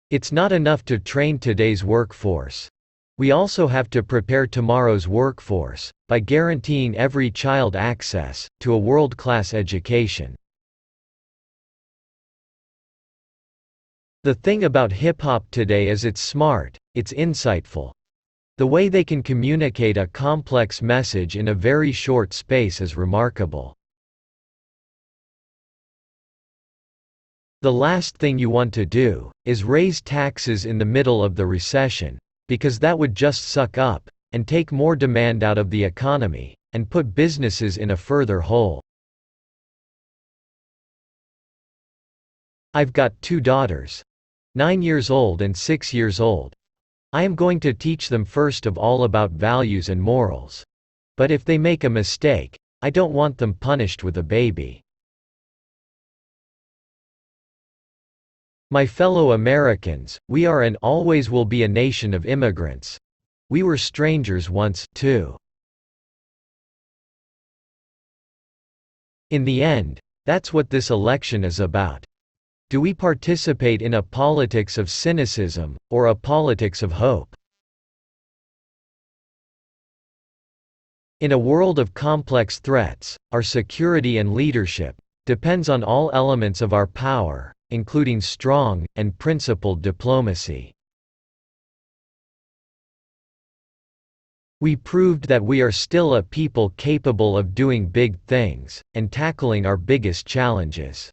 It's not enough to train today's workforce. We also have to prepare tomorrow's workforce, by guaranteeing every child access to a world-class education. The thing about hip-hop today is it's smart, it's insightful. The way they can communicate a complex message in a very short space is remarkable. The last thing you want to do is raise taxes in the middle of the recession, because that would just suck up and take more demand out of the economy and put businesses in a further hole. I've got 2 daughters, 9 years old and 6 years old. I am going to teach them first of all about values and morals. But if they make a mistake, I don't want them punished with a baby. My fellow Americans, we are and always will be a nation of immigrants. We were strangers once, too. In the end, that's what this election is about. Do we participate in a politics of cynicism, or a politics of hope? In a world of complex threats, our security and leadership depends on all elements of our power, including strong and principled diplomacy. We proved that we are still a people capable of doing big things and tackling our biggest challenges.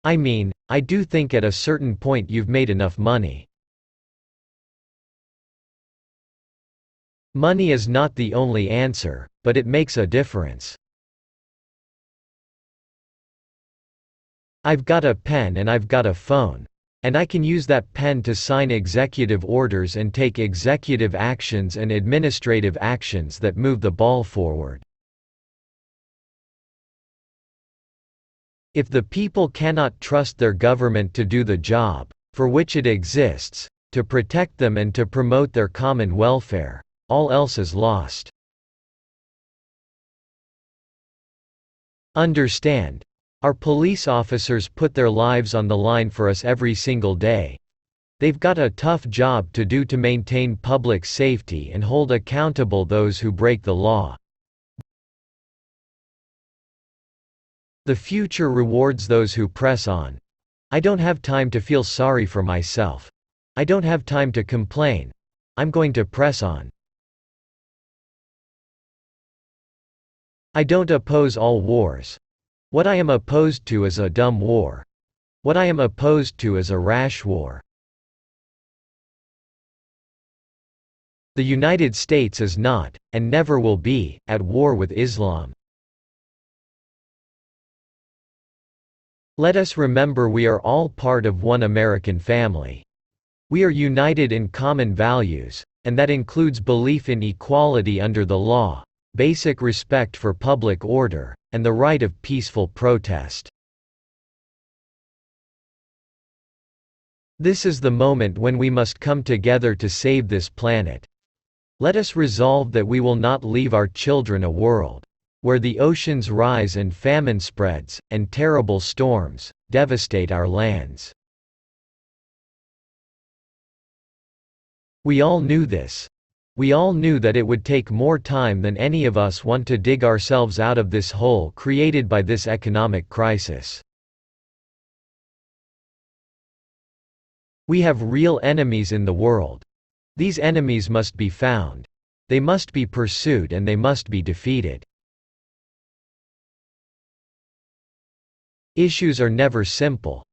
I mean, I do think at a certain point you've made enough money. Money is not the only answer, but it makes a difference. I've got a pen and I've got a phone. And I can use that pen to sign executive orders and take executive actions and administrative actions that move the ball forward. If the people cannot trust their government to do the job for which it exists, to protect them and to promote their common welfare, all else is lost. Understand, our police officers put their lives on the line for us every single day. They've got a tough job to do to maintain public safety and hold accountable those who break the law. The future rewards those who press on. I don't have time to feel sorry for myself. I don't have time to complain. I'm going to press on. I don't oppose all wars. What I am opposed to is a dumb war. What I am opposed to is a rash war. The United States is not, and never will be, at war with Islam. Let us remember we are all part of one American family. We are united in common values, and that includes belief in equality under the law, basic respect for public order, and the right of peaceful protest. This is the moment when we must come together to save this planet. Let us resolve that we will not leave our children a world where the oceans rise and famine spreads, and terrible storms devastate our lands. We all knew this. We all knew that it would take more time than any of us want to dig ourselves out of this hole created by this economic crisis. We have real enemies in the world. These enemies must be found. They must be pursued and they must be defeated. Issues are never simple.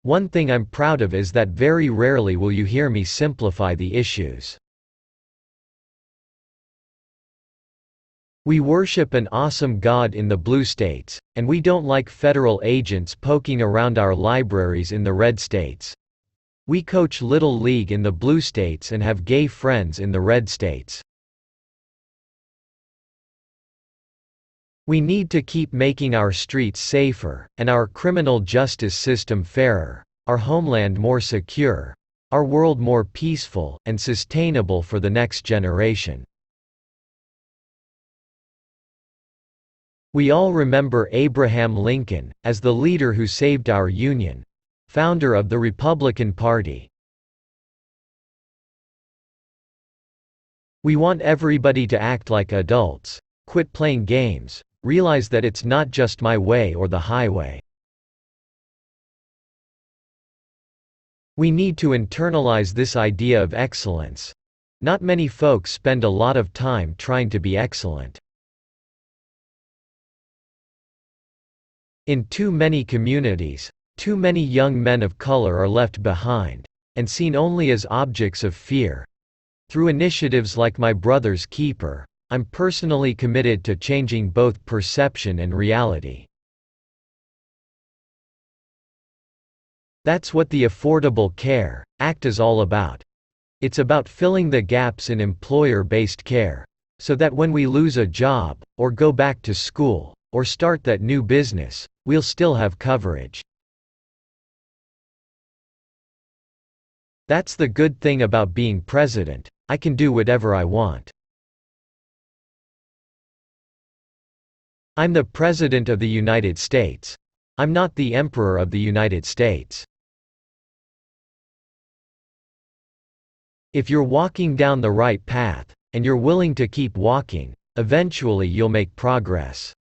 One thing I'm proud of is that very rarely will you hear me simplify the issues. We worship an awesome God in the blue states, and we don't like federal agents poking around our libraries in the red states. We coach Little League in the blue states and have gay friends in the red states. We need to keep making our streets safer, and our criminal justice system fairer, our homeland more secure, our world more peaceful and sustainable for the next generation. We all remember Abraham Lincoln, as the leader who saved our Union. Founder of the Republican Party. We want everybody to act like adults. Quit playing games. Realize that it's not just my way or the highway. We need to internalize this idea of excellence. Not many folks spend a lot of time trying to be excellent. In too many communities, too many young men of color are left behind, and seen only as objects of fear. Through initiatives like My Brother's Keeper, I'm personally committed to changing both perception and reality. That's what the Affordable Care Act is all about. It's about filling the gaps in employer-based care, so that when we lose a job, or go back to school, or start that new business, we'll still have coverage. That's the good thing about being president. I can do whatever I want. I'm the President of the United States. I'm not the Emperor of the United States. If you're walking down the right path, and you're willing to keep walking, eventually you'll make progress.